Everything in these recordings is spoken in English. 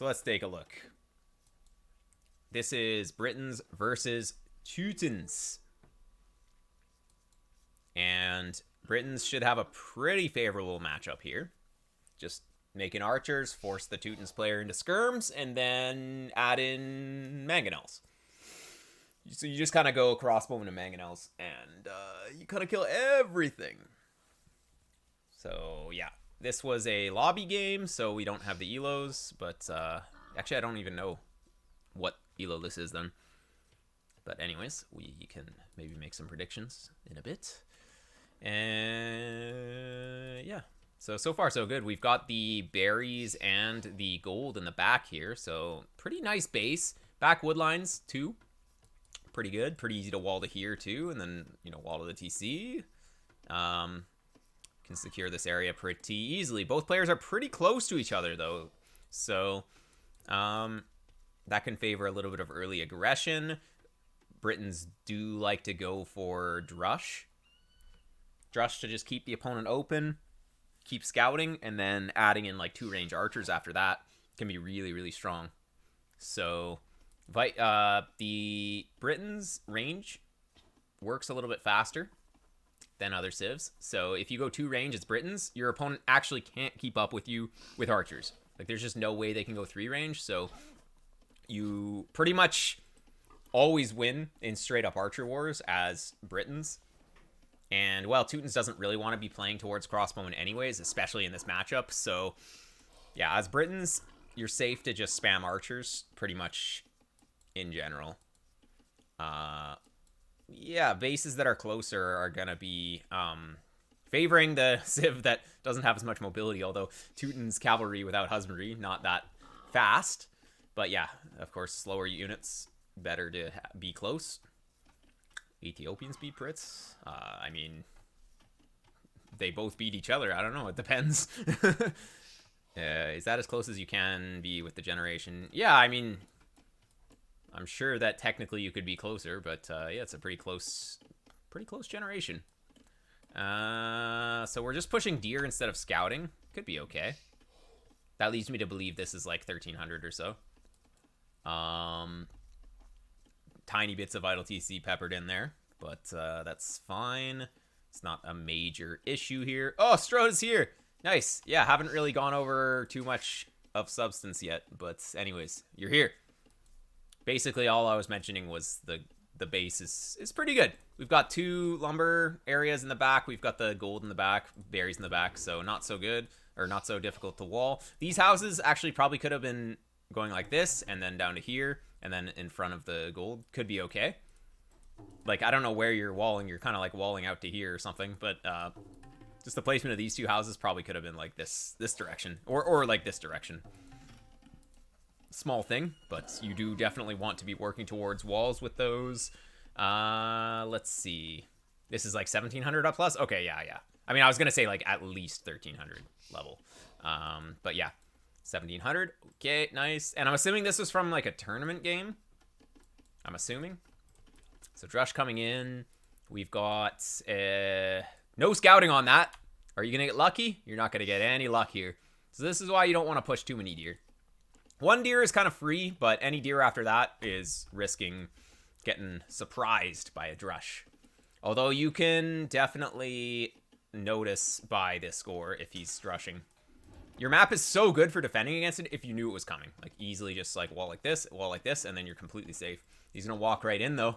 So let's take a look. This is Britons versus Teutons. And Britons should have a pretty favorable matchup here. Just making archers, force the Teutons player into skirms, and then add in mangonels. So you just kind of go crossbow into mangonels, and you kind of kill everything. So yeah, this was a lobby game, so we don't have the elos, but actually I don't even know what elo this is then. But anyways, we can maybe make some predictions in a bit. And yeah, so far so good. We've got the berries and the gold in the back here, so pretty nice base. Back wood lines too, pretty good. Pretty easy to wall to here too, and then wall to the TC. Can secure this area pretty easily. Both players are pretty close to each other though, so that can favor a little bit of early aggression. Britons do like to go for Drush. Drush to just keep the opponent open, keep scouting, and then adding in like 2 range archers after that can be really, really strong. So the Britons range works a little bit faster than other civs. So if you go 2 range as Britons, your opponent actually can't keep up with you with archers. Like there's just no way they can go 3 range. So you pretty much always win in straight up archer wars as Britons. And, well, Teutons doesn't really want to be playing towards crossbowmen anyways, especially in this matchup. So, yeah, as Britons, you're safe to just spam archers pretty much in general. Yeah, bases that are closer are going to be favoring the civ that doesn't have as much mobility, although Teutons cavalry without husbandry, not that fast. But, yeah, of course, slower units, better to be close. Ethiopians beat Brits. I mean, they both beat each other. I don't know. It depends. Is that as close as you can be with the generation? Yeah, I mean, I'm sure that technically you could be closer, but yeah, it's a pretty close generation. So we're just pushing deer instead of scouting. Could be okay. That leads me to believe this is like 1300 or so. Tiny bits of idle TC peppered in there, but that's fine. It's not a major issue here. Oh, Strode is here. Nice. Yeah, haven't really gone over too much of substance yet, but anyways, you're here. Basically, all I was mentioning was the base is pretty good. We've got 2 lumber areas in the back. We've got the gold in the back, berries in the back, so not so good, or not so difficult to wall. These houses actually probably could have been going like this, and then down to here, and then in front of the gold. Could be okay. Like, I don't know where you're walling. You're kind of like walling out to here or something, but just the placement of these 2 houses probably could have been like this direction, or like this direction. Small thing, but you do definitely want to be working towards walls with those. Let's see. This is like 1700 up plus? Okay, yeah. I mean, I was going to say like at least 1300 level. But yeah. 1700. Okay, nice. And I'm assuming this was from like a tournament game. I'm assuming. So Drush coming in. We've got no scouting on that. Are you going to get lucky? You're not going to get any luck here. So this is why you don't want to push too many deer. 1 deer is kind of free, but any deer after that is risking getting surprised by a Drush. Although you can definitely notice by this score if he's Drushing. Your map is so good for defending against it if you knew it was coming. Like, easily just, like, wall like this, and then you're completely safe. He's going to walk right in, though.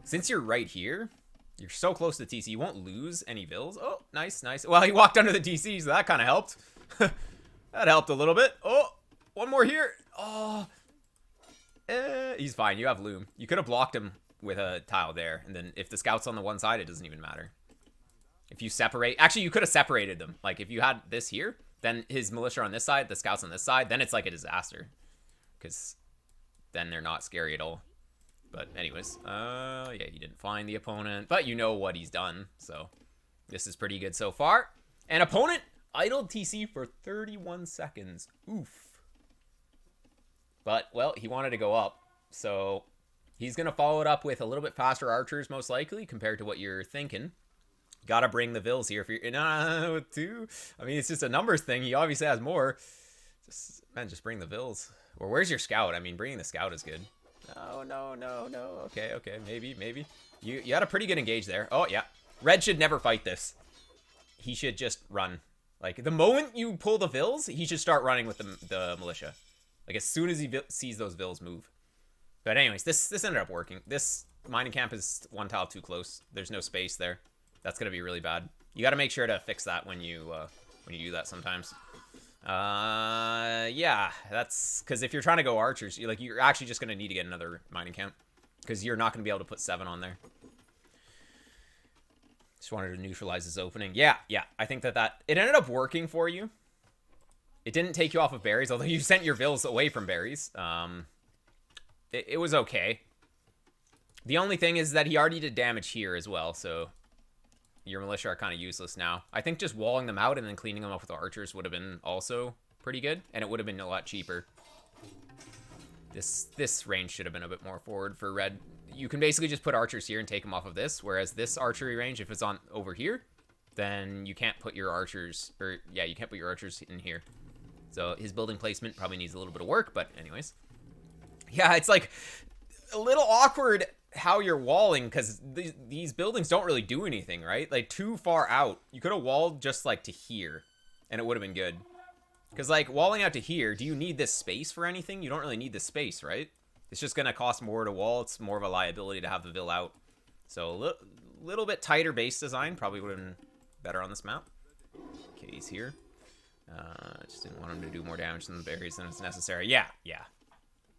Since you're right here, you're so close to the TC, you won't lose any vills. Oh, nice. Well, he walked under the TC, so that kind of helped. That helped a little bit. Oh, 1 more here. Oh. He's fine. You have loom. You could have blocked him with a tile there, and then if the scout's on the one side, it doesn't even matter. If you separate... Actually, you could have separated them. Like, if you had this here, then his militia on this side, the scouts on this side, then it's like a disaster. Because then they're not scary at all. But anyways, yeah, he didn't find the opponent. But you know what he's done. So, this is pretty good so far. And opponent idled TC for 31 seconds. Oof. But, well, he wanted to go up. So, he's going to follow it up with a little bit faster archers, most likely, compared to what you're thinking. Gotta bring the vills here if you're with 2. I mean, it's just a numbers thing. He obviously has more. Just bring the Vills. Or where's your scout? I mean, bringing the scout is good. No. Okay. Maybe. You had a pretty good engage there. Oh, yeah. Red should never fight this. He should just run. Like, the moment you pull the Vills, he should start running with the militia. Like, as soon as he sees those Vills move. But anyways, this ended up working. This mining camp is one tile too close. There's no space there. That's going to be really bad. You got to make sure to fix that when you do that sometimes. Yeah, that's because if you're trying to go archers, you're actually just going to need to get another mining camp because you're not going to be able to put 7 on there. Just wanted to neutralize his opening. Yeah, I think that it ended up working for you. It didn't take you off of berries, although you sent your Vills away from berries. It was okay. The only thing is that he already did damage here as well, so your militia are kind of useless now. I think just walling them out and then cleaning them up with archers would have been also pretty good, and it would have been a lot cheaper. This range should have been a bit more forward for red. You can basically just put archers here and take them off of this, whereas this archery range, if it's on over here, then you can't put your archers, you can't put your archers in here. So his building placement probably needs a little bit of work, but anyways. Yeah, it's like a little awkward how you're walling, because these buildings don't really do anything, right? Like, too far out. You could have walled just, like, to here, and it would have been good. Because, like, walling out to here, do you need this space for anything? You don't really need this space, right? It's just going to cost more to wall. It's more of a liability to have the Vill out. So, a little bit tighter base design probably would have been better on this map. Okay, he's here. Just didn't want him to do more damage than the berries than it's necessary. Yeah.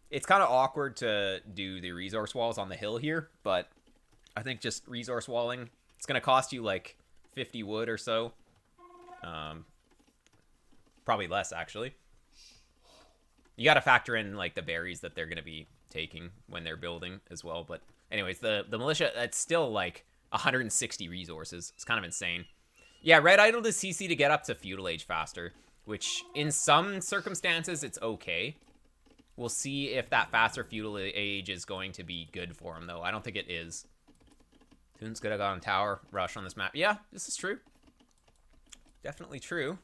It's kind of awkward to do the resource walls on the hill here, but I think just resource walling, it's going to cost you like 50 wood or so. Probably less, actually. You got to factor in like the berries that they're going to be taking when they're building as well. But anyways, the militia, that's still like 160 resources. It's kind of insane. Yeah, red idled his CC to get up to feudal age faster, which in some circumstances it's okay. We'll see if that faster feudal age is going to be good for him, though. I don't think it is. Toon's could have gone tower rush on this map. Yeah, this is true. Definitely true.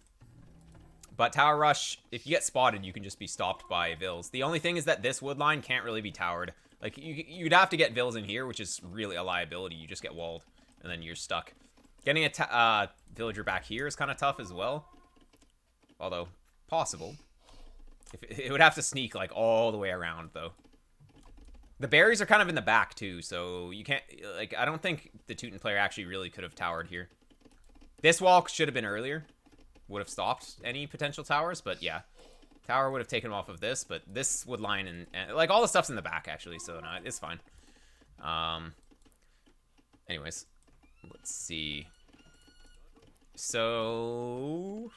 But tower rush, if you get spotted, you can just be stopped by Vills. The only thing is that this wood line can't really be towered. Like, you'd have to get Vills in here, which is really a liability. You just get walled, and then you're stuck. Getting a villager back here is kind of tough as well. Although, possible. It would have to sneak, like, all the way around, though. The berries are kind of in the back, too, so you can't... Like, I don't think the Teuton player actually really could have towered here. This wall should have been earlier. Would have stopped any potential towers, but yeah. Tower would have taken him off of this, but this would line and like, all the stuff's in the back, actually, so no, it's fine. Anyways, let's see. So...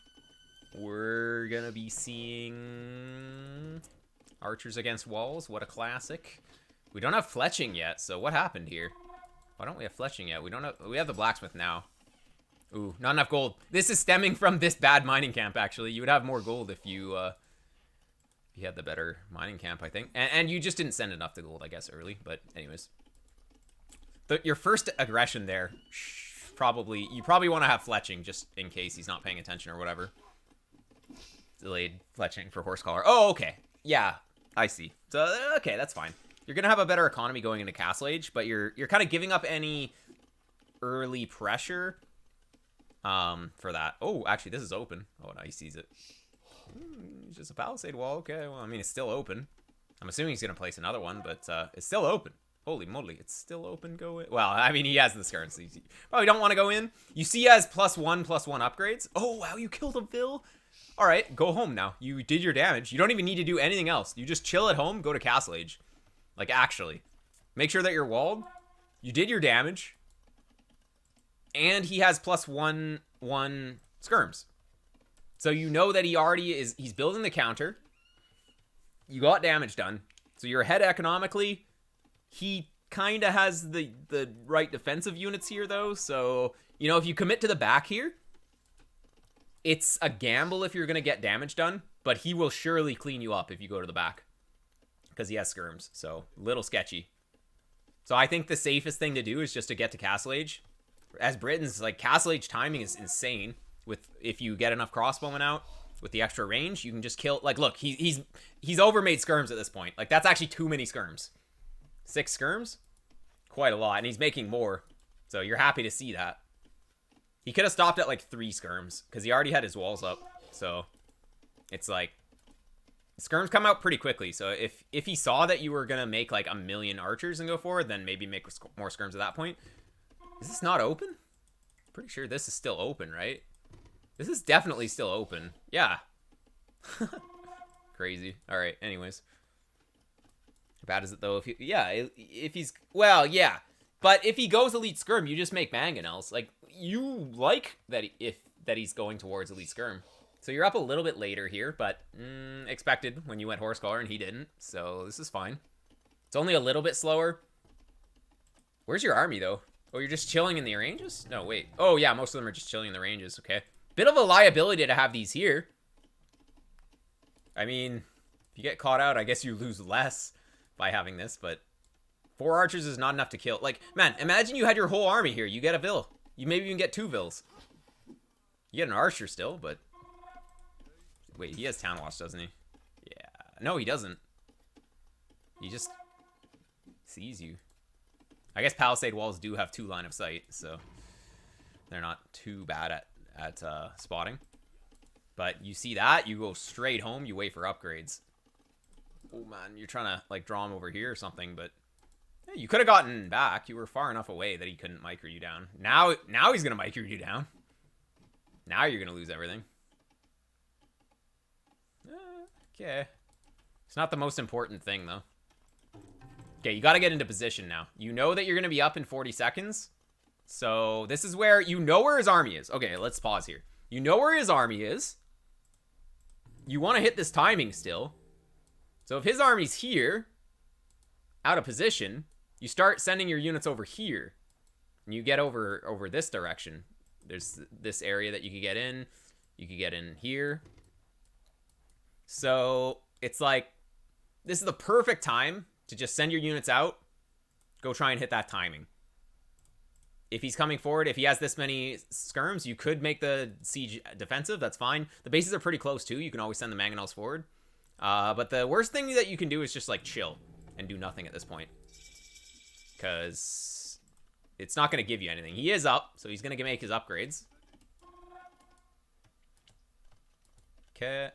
we're gonna be seeing archers against walls. What a classic. We don't have fletching yet, so what happened here? Why don't we have fletching yet? We have the blacksmith now. Ooh, not enough gold. This is stemming from this bad mining camp, actually. You would have more gold if you had the better mining camp, I think. And you just didn't send enough to gold, I guess, early. But anyways. Your first aggression there, you probably want to have fletching just in case he's not paying attention or whatever. Delayed fletching for horse collar. Oh, okay. Yeah, I see. So, okay, that's fine. You're going to have a better economy going into Castle Age, but you're kind of giving up any early pressure for that. Oh, actually, this is open. Oh, now he sees it. It's just a palisade wall. Okay, well, I mean, it's still open. I'm assuming he's going to place another one, but it's still open. Holy moly, it's still open. Go in. Well, I mean, he has this currency. You probably don't want to go in. You see he has +1/+1 upgrades. Oh, wow, you killed a Vill. All right, go home now. You did your damage. You don't even need to do anything else. You just chill at home, go to Castle Age. Like, actually. Make sure that you're walled. You did your damage. And he has +1/1 skirms. So you know that he's building the counter. You got damage done. So you're ahead economically. He kind of has the right defensive units here, though. So, you know, if you commit to the back here, it's a gamble if you're going to get damage done, but he will surely clean you up if you go to the back. Because he has skirms, so little sketchy. So I think the safest thing to do is just to get to Castle Age. As Britons, like, Castle Age timing is insane if you get enough crossbowmen out. with the extra range, you can just kill. Like, look, he's overmade skirms at this point. Like, that's actually too many skirms. 6 skirms? Quite a lot, and he's making more. So you're happy to see that. He could have stopped at like 3 skirms, because he already had his walls up. So it's like, skirms come out pretty quickly. So if he saw that you were going to make like 1,000,000 archers and go forward, then maybe make more skirms at that point. Is this not open? Pretty sure this is still open, right? This is definitely still open. Yeah. Crazy. All right, anyways. How bad is it though? If he's, well, yeah. But if he goes elite skirm, you just make mangonels. Like, you like that that he's going towards elite skirm. So you're up a little bit later here, but expected when you went horse collar and he didn't. So this is fine. It's only a little bit slower. Where's your army though? Oh, you're just chilling in the ranges? No, wait. Oh yeah, most of them are just chilling in the ranges. Okay. Bit of a liability to have these here. I mean, if you get caught out, I guess you lose less by having this, but 4 archers is not enough to kill. Like, man, imagine you had your whole army here. You get a vill. You maybe even get 2 vills. You get an archer still, but... Wait, he has town watch, doesn't he? Yeah. No, he doesn't. He just sees you. I guess palisade walls do have 2 line of sight, so they're not too bad at spotting. But you see that, you go straight home, you wait for upgrades. Oh man, you're trying to like draw him over here or something, but yeah, you could have gotten back. You were far enough away that he couldn't micro you down. Now he's gonna micro you down. Now you're gonna lose everything. Okay. It's not the most important thing though. Okay, you gotta get into position now. You know that you're gonna be up in 40 seconds. So this is where you know where his army is. Okay, let's pause here. You know where his army is. You want to hit this timing still. So if his army's here, out of position, you start sending your units over here. And you get over this direction. There's this area that you could get in. You could get in here. So it's like, this is the perfect time to just send your units out. Go try and hit that timing. If he's coming forward, if he has this many skirms, you could make the siege defensive. That's fine. The bases are pretty close too. You can always send the mangonels forward. But the worst thing that you can do is just like chill and do nothing at this point. Because it's not going to give you anything. He is up, so he's going to make his upgrades. Okay.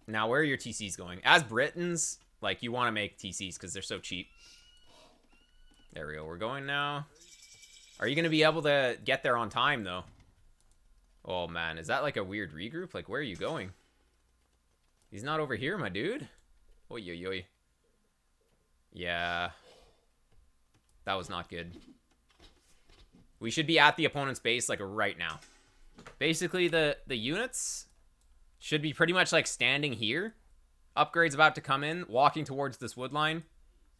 Now, where are your TCs going? As Britons, like, you want to make TCs because they're so cheap. There we go. We're going now. Are you going to be able to get there on time, though? Oh, man. Is that like a weird regroup? Like, where are you going? He's not over here, my dude. Oy, oy, oy. Yeah. That was not good. We should be at the opponent's base, like, right now. Basically, the units should be pretty much, like, standing here. Upgrade's about to come in, walking towards this wood line.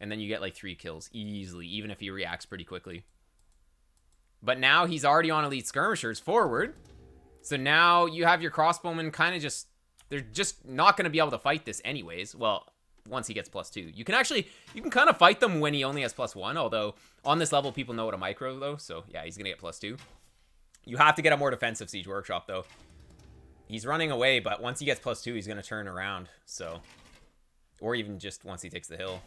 And then you get, like, 3 kills easily, even if he reacts pretty quickly. But now he's already on elite skirmishers forward. So now you have your crossbowmen kind of just... They're just not going to be able to fight this anyways. Well, once he gets +2. You can kind of fight them when he only has +1. Although, on this level, people know what a micro, though. So, yeah, he's going to get +2. You have to get a more defensive Siege Workshop, though. He's running away, but once he gets +2, he's going to turn around. So, or even just once he takes the hill.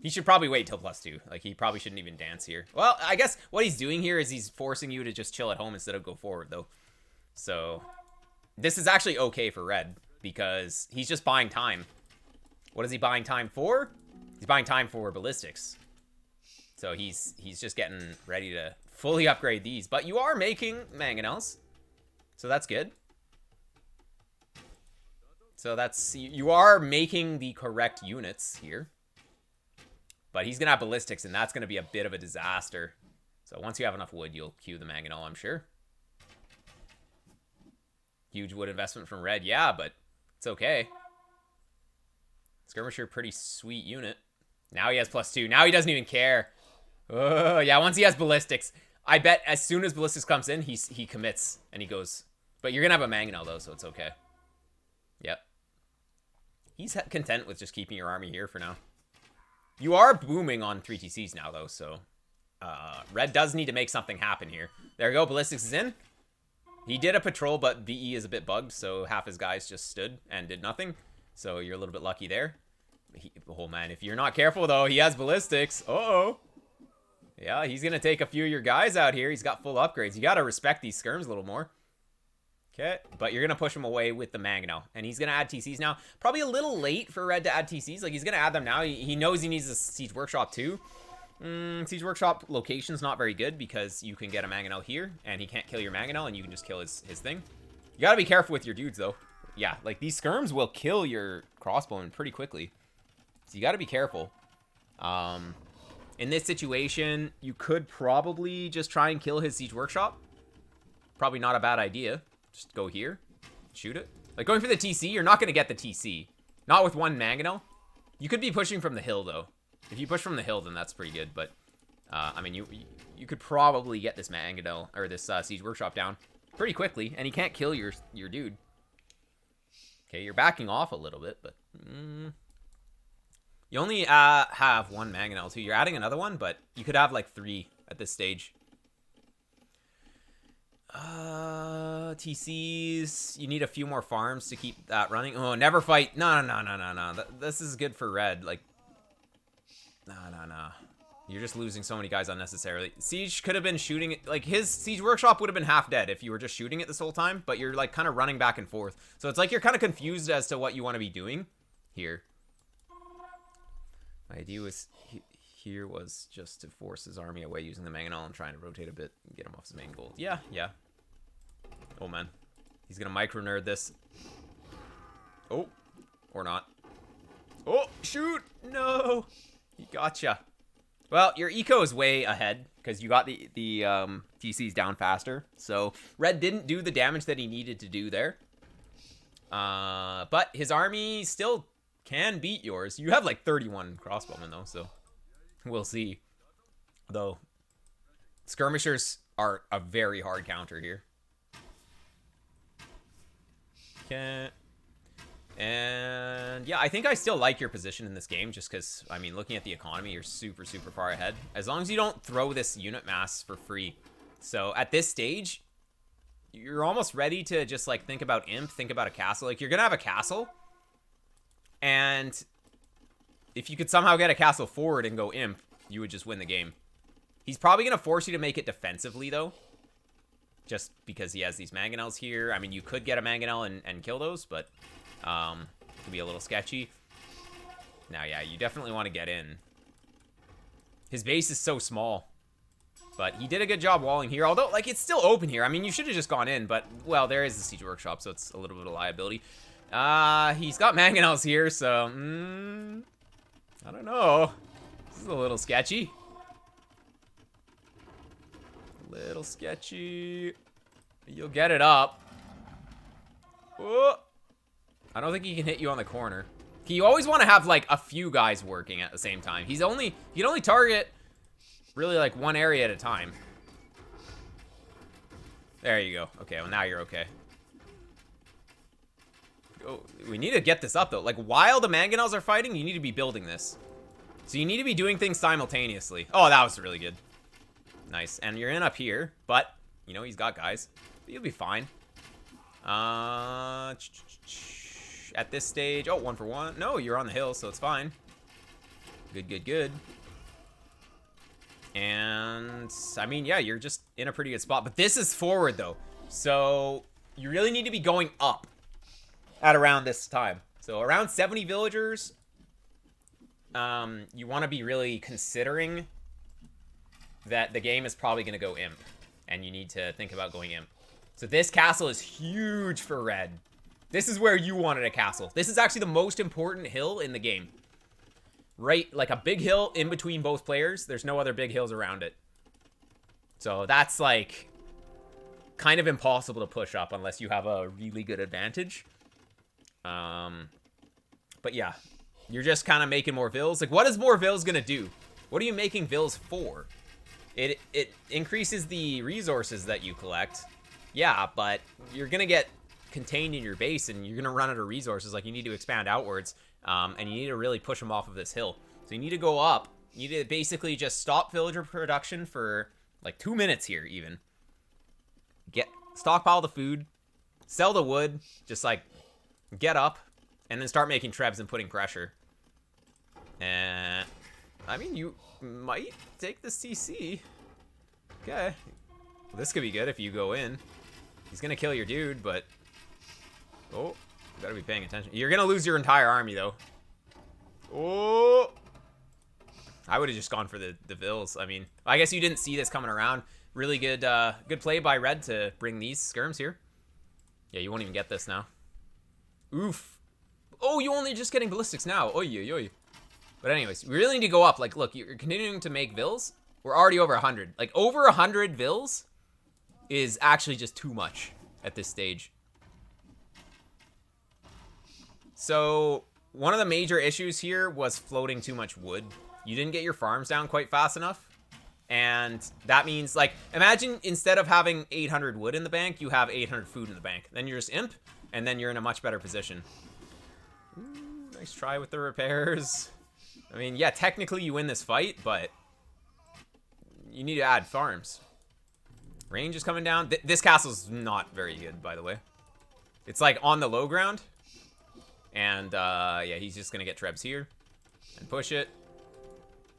He should probably wait till +2. Like, he probably shouldn't even dance here. Well, I guess what he's doing here is he's forcing you to just chill at home instead of go forward, though. So, this is actually okay for red, because he's just buying time. What is he buying time for? He's buying time for ballistics. So, he's just getting ready to fully upgrade these. But you are making mangonels. So, that's good. So, you are making the correct units here. But he's going to have ballistics, and that's going to be a bit of a disaster. So once you have enough wood, you'll queue the mangonel, I'm sure. Huge wood investment from red. Yeah, but it's okay. Skirmisher, pretty sweet unit. Now he has +2. Now he doesn't even care. Oh, yeah, once he has ballistics, I bet as soon as ballistics comes in, he commits, and he goes. But you're going to have a mangonel, though, so it's okay. Yep. He's content with just keeping your army here for now. You are booming on 3 TCs now, though, so... red does need to make something happen here. There we go, ballistics is in. He did a patrol, but VE is a bit bugged, so half his guys just stood and did nothing. So you're a little bit lucky there. Oh, man, if you're not careful, though, he has ballistics. Uh-oh. Yeah, he's going to take a few of your guys out here. He's got full upgrades. You got to respect these skirms a little more. Okay, but you're going to push him away with the mangonel. And he's going to add TCs now. Probably a little late for Red to add TCs. Like, he's going to add them now. He knows he needs a Siege Workshop, too. Siege Workshop location's not very good because you can get a mangonel here, and he can't kill your mangonel, and you can just kill his thing. You got to be careful with your dudes, though. Yeah, like, these skirms will kill your crossbowmen pretty quickly. So you got to be careful. In this situation, you could probably just try and kill his Siege Workshop. Probably not a bad idea. Just go here, shoot it. Like, going for the TC, you're not going to get the TC. Not with one mangonel. You could be pushing from the hill, though. If you push from the hill, then that's pretty good. But, I mean, you could probably get this mangonel, or this Siege Workshop down pretty quickly. And he can't kill your dude. Okay, you're backing off a little bit, but... You only have one mangonel, too. You're adding another one, but you could have, like, 3 at this stage. TCs. You need a few more farms to keep that running. Oh, never fight. No. This is good for Red. Like, no. You're just losing so many guys unnecessarily. Siege could have been shooting it. Like, his Siege Workshop would have been half dead if you were just shooting it this whole time. But you're, like, kind of running back and forth. So it's like you're kind of confused as to what you want to be doing here. My idea was here was just to force his army away using the mangonel and trying to rotate a bit and get him off his main gold. Yeah. Oh, man. He's going to micro-nerd this. Oh. Or not. Oh, shoot. No. He gotcha. Well, your eco is way ahead because you got the TCs down faster. So Red didn't do the damage that he needed to do there. But his army still can beat yours. You have like 31 crossbowmen though, so we'll see. Though skirmishers are a very hard counter here. Okay. And yeah, I think I still like your position in this game just because, I mean, looking at the economy, you're super far ahead. As long as you don't throw this unit mass for free. So at this stage, you're almost ready to just like think about imp, think about a castle. Like, you're going to have a castle. And if you could somehow get a castle forward and go imp, you would just win the game. He's probably going to force you to make it defensively, though. Just because he has these mangonels here. I mean, you could get a mangonel and kill those, but it could be a little sketchy. Now, yeah, you definitely want to get in. His base is so small. But he did a good job walling here. Although, like, it's still open here. I mean, you should have just gone in. But, well, there is the Siege Workshop, so it's a little bit of liability. He's got mangonels here, so, I don't know. This is a little sketchy. Little sketchy. You'll get it up. Oh. I don't think he can hit you on the corner. You always want to have, like, a few guys working at the same time. He can only target, really, like, one area at a time. There you go. Okay, well, now you're okay. Oh, we need to get this up, though. Like, while the mangonels are fighting, you need to be building this. So you need to be doing things simultaneously. Oh, that was really good. Nice. And you're in up here, but, you know, he's got guys. You'll be fine. At this stage... Oh, 1 for 1. No, you're on the hill, so it's fine. Good. And, I mean, yeah, you're just in a pretty good spot. But this is forward, though. So you really need to be going up at around this time. So around 70 villagers, you want to be really considering that the game is probably going to go imp. And you need to think about going imp. So this castle is huge for Red. This is where you wanted a castle. This is actually the most important hill in the game. Right, like a big hill in between both players. There's no other big hills around it. So that's like kind of impossible to push up unless you have a really good advantage. But yeah, you're just kind of making more vills. Like, what is more vills gonna do? What are you making vills for? It increases the resources that you collect. Yeah, but you're gonna get contained in your base and you're gonna run out of resources. Like, you need to expand outwards, and you need to really push them off of this hill. So you need to go up. You need to basically just stop villager production for like 2 minutes here even. stockpile the food, sell the wood, just like get up, and then start making trebs and putting pressure. And I mean, you might take this TC. Okay. Well, this could be good if you go in. He's gonna kill your dude, but oh, gotta be paying attention. You're gonna lose your entire army though. Oh, I would have just gone for the vills. I mean, I guess you didn't see this coming around. Really good, good play by Red to bring these skirms here. Yeah, you won't even get this now. Oof. Oh, you only just getting ballistics now. Oy, oy, oy. But anyways, we really need to go up. Like, look, you're continuing to make vills. We're already over 100. Like, over 100 vills is actually just too much at this stage. So, one of the major issues here was floating too much wood. You didn't get your farms down quite fast enough. And that means, like, imagine instead of having 800 wood in the bank, you have 800 food in the bank. Then you're just imp, and then you're in a much better position. Ooh, nice try with the repairs. I mean, yeah, technically you win this fight, but you need to add farms. Range is coming down. This castle's not very good, by the way. It's, like, on the low ground. And, yeah, he's just gonna get trebs here and push it.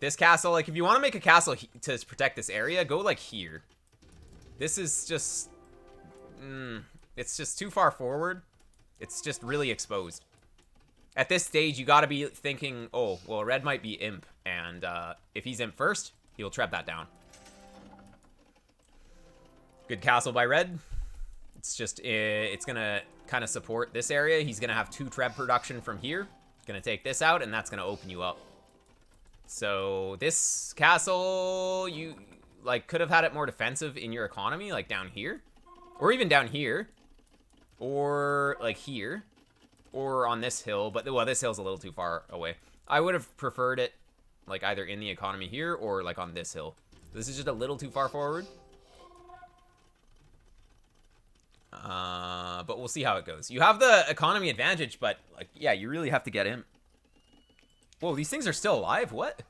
This castle, like, if you want to make a castle to protect this area, go, like, here. This is just... it's just too far forward. It's just really exposed. At this stage, you gotta be thinking, oh, well, Red might be imp. And, if he's imp first, he'll trap that down. Good castle by Red. It's just, it's gonna kind of support this area. He's gonna have 2 treb production from here. Gonna take this out, and that's gonna open you up. So this castle, you like could have had it more defensive in your economy, like down here, or even down here, or like here, or on this hill. But well, this hill's a little too far away. I would have preferred it like either in the economy here or like on this hill. This is just a little too far forward. But we'll see how it goes. You have the economy advantage, but like, yeah, you really have to get in. Whoa, these things are still alive? What?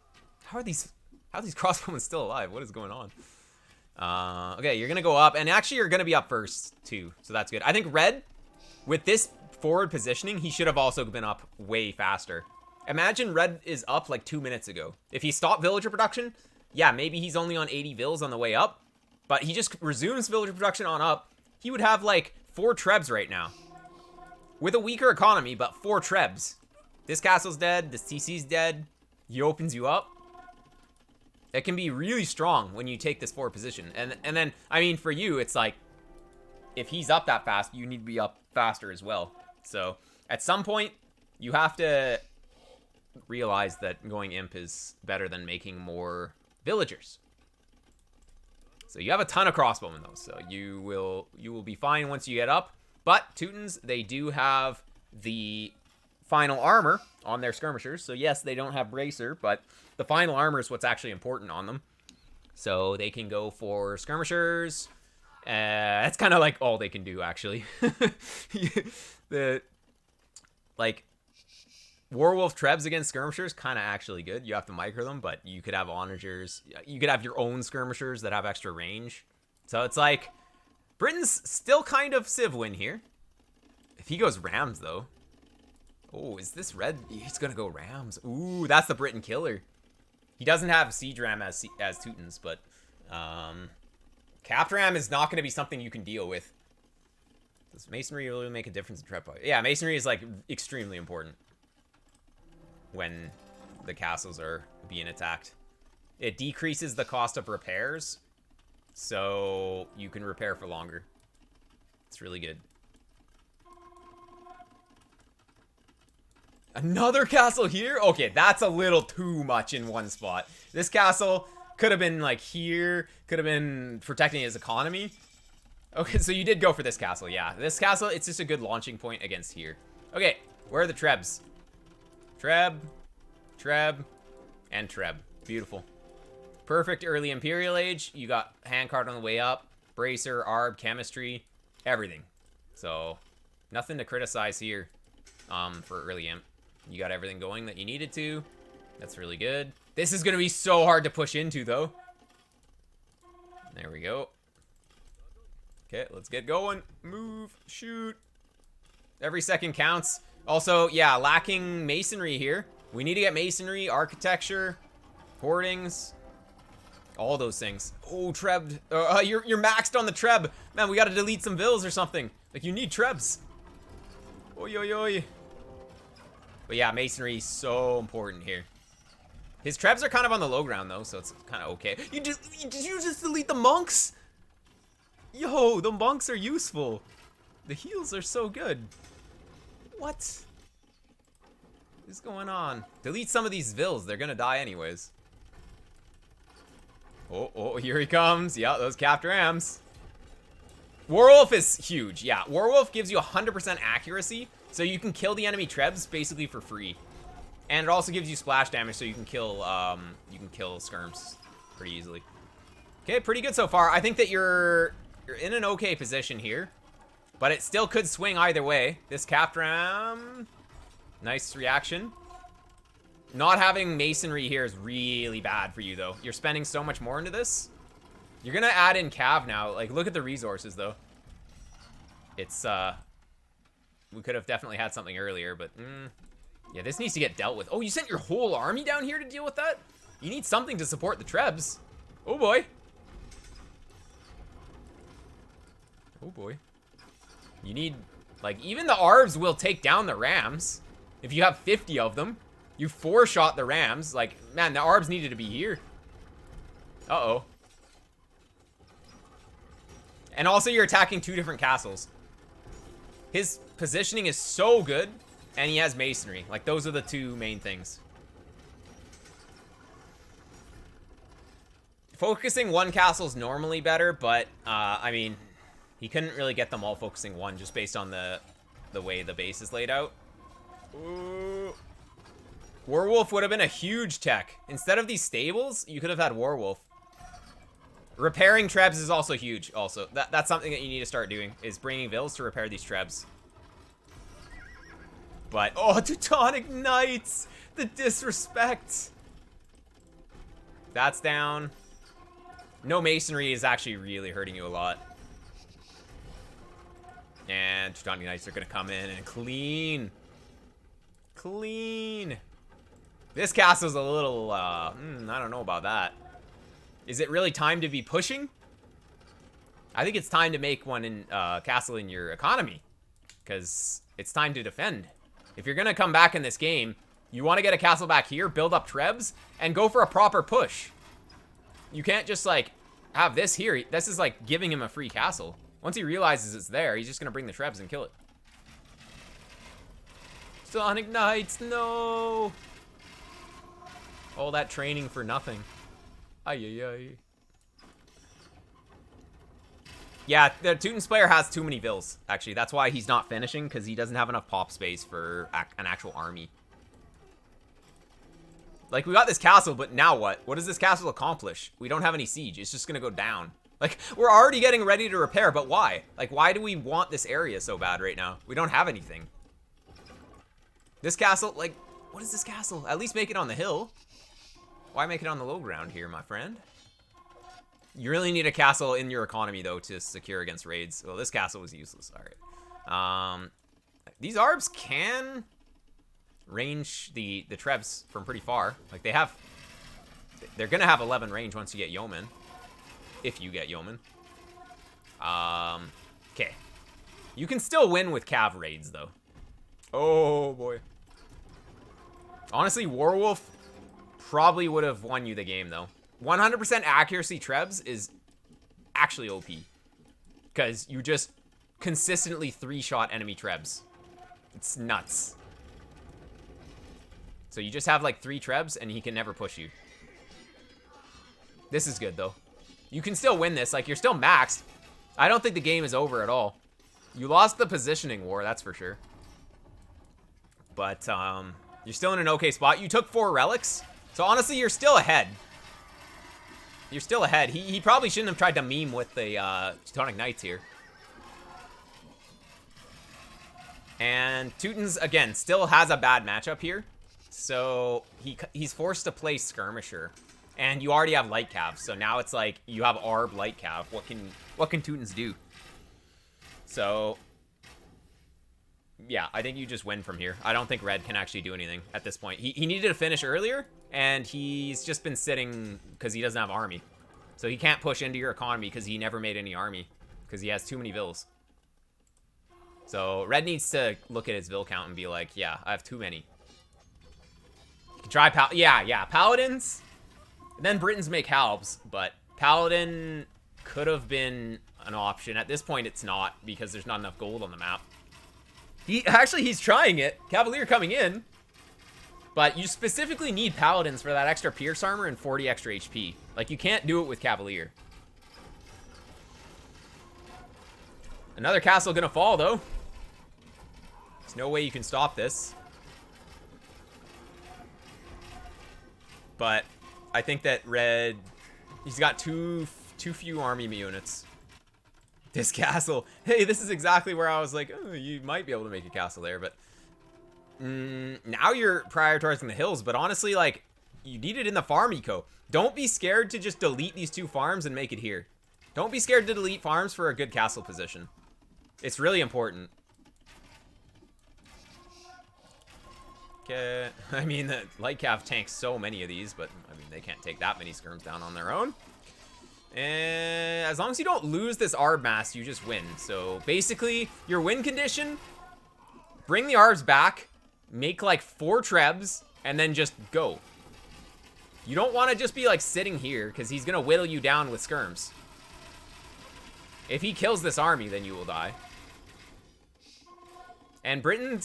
How are these crossbowmen still alive? What is going on? Okay, you're gonna go up, and actually you're gonna be up first too, so that's good. I think Red, with this forward positioning, he should have also been up way faster. Imagine Red is up like 2 minutes ago. If he stopped villager production, yeah, maybe he's only on 80 vills on the way up, but he just resumes villager production on up. He would have like 4 trebs right now. With a weaker economy, but 4 trebs. This castle's dead, this TC's dead. He opens you up. It can be really strong when you take this forward position. And then, I mean, for you, it's like, if he's up that fast, you need to be up faster as well. So, at some point, you have to realize that going imp is better than making more villagers. So you have a ton of crossbowmen though, so you will be fine once you get up. But Teutons, they do have the final armor on their skirmishers. So yes, they don't have bracer, but the final armor is what's actually important on them. So they can go for skirmishers. That's kind of like all they can do actually. Like Warwolf trebs against skirmishers, kind of actually good. You have to micro them, but you could have onagers. You could have your own skirmishers that have extra range. So it's like Britons still kind of civ win here. If he goes Rams though. Oh, is this Red? He's gonna go Rams. Ooh, that's the Briton killer. He doesn't have Siege Ram as Teutons, but Capped Ram is not gonna be something you can deal with. Does Masonry really make a difference in trep? Yeah, Masonry is like extremely important when the castles are being attacked. It decreases the cost of repairs, so you can repair for longer. It's really good. Another castle here? Okay, that's a little too much in one spot. This castle could have been like here, could have been protecting his economy. Okay, so you did go for this castle, yeah. This castle, it's just a good launching point against here. Okay, where are the trebs? Treb, Treb, and Treb. Beautiful. Perfect early Imperial Age. You got handcart on the way up, bracer, arb, chemistry, everything. So, nothing to criticize here for early imp. You got everything going that you needed to. That's really good. This is going to be so hard to push into, though. There we go. Okay, let's get going. Move, shoot. Every second counts. Also, yeah, lacking masonry here. We need to get masonry, architecture, hoardings, all those things. Oh, Treb. You're maxed on the Treb. Man, we gotta delete some vills or something. Like, you need Trebs. Oi, oi, oi. But yeah, masonry is so important here. His Trebs are kind of on the low ground, though, so it's kind of okay. Did you just delete the monks? Yo, the monks are useful. The heals are so good. What is going on? Delete some of these vills. They're gonna die anyways. Oh, here he comes. Yeah, those capped rams. Warwolf is huge. Yeah, Warwolf gives you 100% accuracy, so you can kill the enemy Trebs basically for free. And it also gives you splash damage, so you can kill skirms pretty easily. Okay, pretty good so far. I think that you're in an okay position here, but it still could swing either way. This capped ram, nice reaction. Not having masonry here is really bad for you, though. You're spending so much more into this. You're gonna add in cav now. Like, look at the resources, though. It's we could have definitely had something earlier, but yeah, this needs to get dealt with. Oh, you sent your whole army down here to deal with that? You need something to support the Trebs. Oh boy. Oh boy. You need, like, even the Arbs will take down the Rams. If you have 50 of them, you 4-shot the Rams. Like, man, the Arbs needed to be here. Uh-oh. And also, you're attacking 2 different castles. His positioning is so good, and he has masonry. Like, those are the 2 main things. Focusing 1 castle is normally better, but, I mean, he couldn't really get them all focusing 1 just based on the way the base is laid out. Ooh. Warwolf would have been a huge tech. Instead of these stables, you could have had Warwolf. Repairing Trebs is also huge, also. That's something that you need to start doing, is bringing vills to repair these Trebs. But, oh, Teutonic Knights! The disrespect! That's down. No masonry is actually really hurting you a lot. And Teutonic Knights are gonna come in and clean. Clean. This castle's a little, I don't know about that. Is it really time to be pushing? I think it's time to make one in castle in your economy, because it's time to defend. If you're gonna come back in this game, you want to get a castle back here, build up Trebs, and go for a proper push. You can't just, like, have this here. This is like giving him a free castle. Once he realizes it's there, he's just gonna bring the Trebs and kill it. Sonic Knights, no! All that training for nothing. Ay, ay, ay. Yeah, the Teutons player has too many vills, actually. That's why he's not finishing, because he doesn't have enough pop space for an actual army. Like, we got this castle, but now what? What does this castle accomplish? We don't have any siege. It's just gonna go down. Like, we're already getting ready to repair, but why? Like, why do we want this area so bad right now? We don't have anything. This castle, like, what is this castle? At least make it on the hill. Why make it on the low ground here, my friend? You really need a castle in your economy, though, to secure against raids. Well, this castle was useless. All right. These Arbs can range the Trebs from pretty far. Like, they're gonna have 11 range once you get Yeoman. If you get Yeoman. Okay. You can still win with Cav raids, though. Oh, boy. Honestly, Warwolf probably would have won you the game, though. 100% accuracy Trebs is actually OP. Because you just consistently 3-shot enemy Trebs. It's nuts. So you just have like 3 Trebs and he can never push you. This is good, though. You can still win this. Like, you're still maxed. I don't think the game is over at all. You lost the positioning war, that's for sure. But, you're still in an okay spot. You took 4 relics. So, honestly, you're still ahead. You're still ahead. He probably shouldn't have tried to meme with the Teutonic Knights here. And Teutons, again, still has a bad matchup here. So, he's forced to play Skirmisher. And you already have Light Cav. So now it's like, you have Arb Light Cav. What can Teutons do? So, yeah, I think you just win from here. I don't think red can actually do anything at this point. He needed to finish earlier, and he's just been sitting because he doesn't have army. So he can't push into your economy because he never made any army because he has too many vills. So red needs to look at his vill count and be like, yeah, I have too many. You can try yeah, paladins. And then Britons make halbs, but paladin could have been an option. At this point, it's not because there's not enough gold on the map. He's trying it. Cavalier coming in. But you specifically need paladins for that extra pierce armor and 40 extra HP. Like, you can't do it with Cavalier. Another castle gonna fall, though. There's no way you can stop this. But I think that red... He's got too few army units. This castle. Hey, this is exactly where I was like, oh, you might be able to make a castle there, but... now you're prioritizing the hills, but honestly, like, you need it in the farm eco. Don't be scared to just delete these 2 farms and make it here. Don't be scared to delete farms for a good castle position. It's really important. Okay. I mean, the light cav tanks so many of these, but, I mean, they can't take that many skirms down on their own. And as long as you don't lose this Arb mass, you just win. So, basically, your win condition, bring the Arbs back, make like 4 trebs, and then just go. You don't want to just be like sitting here, because he's going to whittle you down with skirms. If he kills this army, then you will die. And Britain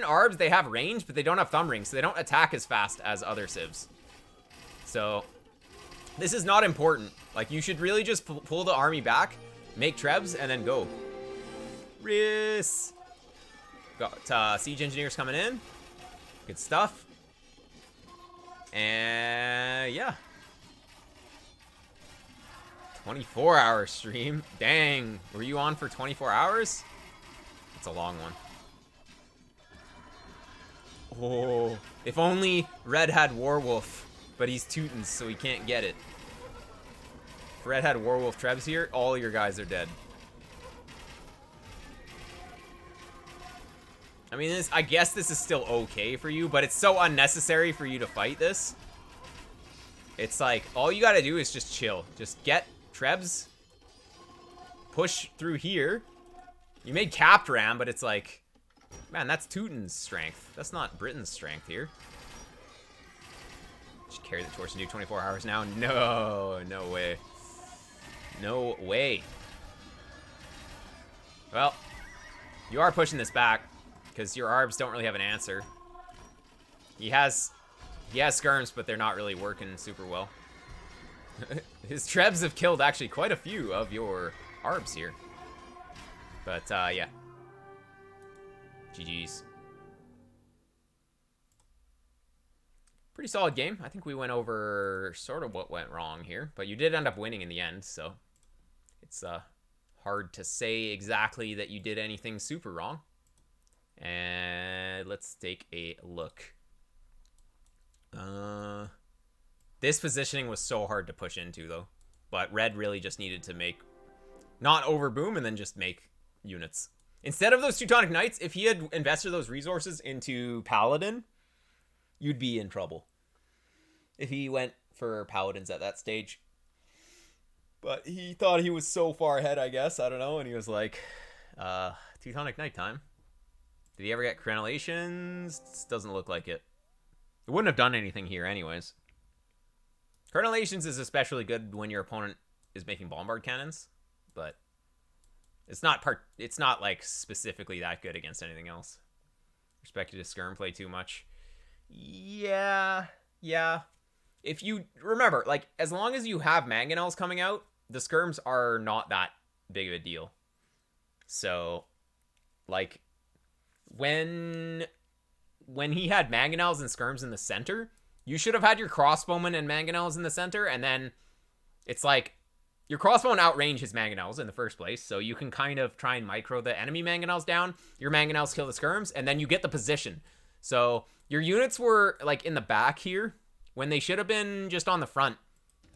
Arbs, they have range, but they don't have thumb rings, so they don't attack as fast as other civs. So, this is not important. Like, you should really just pull the army back, make trebs, and then go. Riss. Got siege engineers coming in. Good stuff. And yeah. 24-hour stream. Dang. Were you on for 24 hours? It's a long one. Oh. If only red had Warwolf, but he's Teutons, so he can't get it. If red had Warwolf trebs here, all your guys are dead. I mean, I guess this is still okay for you, but it's so unnecessary for you to fight this. It's like, all you gotta do is just chill. Just get trebs, push through here. You made capped ram, but it's like, man, that's Teuton's strength. That's not Britain's strength here. Just carry the torch and do 24 hours now. No, no way. No way. Well, you are pushing this back. Because your Arbs don't really have an answer. He has skirms, but they're not really working super well. His trebs have killed actually quite a few of your Arbs here. But, yeah. GG's. Pretty solid game. I think we went over sort of what went wrong here. But you did end up winning in the end, so... It's, hard to say exactly that you did anything super wrong. And let's take a look. This positioning was so hard to push into, though. But red really just needed to make... Not overboom and then just make units. Instead of those Teutonic Knights, if he had invested those resources into Paladin, you'd be in trouble. If he went for Paladins at that stage. But he thought he was so far ahead, I guess. I don't know. And he was like, Teutonic Knight time. Did he ever get crenellations? Doesn't look like it. It wouldn't have done anything here anyways. Crenellations is especially good when your opponent is making bombard cannons, but it's not like specifically that good against anything else. Respected to skirm play too much. Yeah. If you remember, like, as long as you have mangonels coming out, the skirms are not that big of a deal. So, like, when he had mangonels and skirms in the center, you should have had your crossbowmen and mangonels in the center, and then it's like your crossbowmen outrange his mangonels in the first place, so you can kind of try and micro the enemy mangonels down. Your mangonels kill the skirms, and then you get the position. So your units were like in the back here when they should have been just on the front.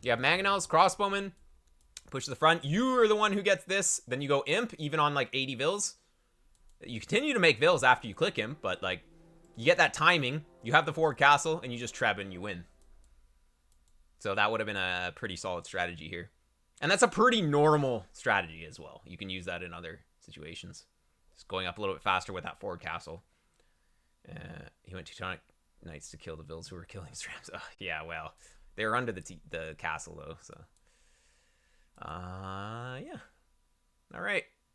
You have mangonels, crossbowmen, Push to the front. You are the one who gets this. Then you go Imp, even on like 80 vills. You continue to make vills after you click Imp, but like, you get that timing. You have the forward castle, and you just treb and you win. So that would have been a pretty solid strategy here. And that's a pretty normal strategy as well. You can use that in other situations. Just going up a little bit faster with that forward castle. He went Teutonic Knights to kill the vills who were killing Strams. Oh, yeah, well, they were under the castle though. So, yeah. All right.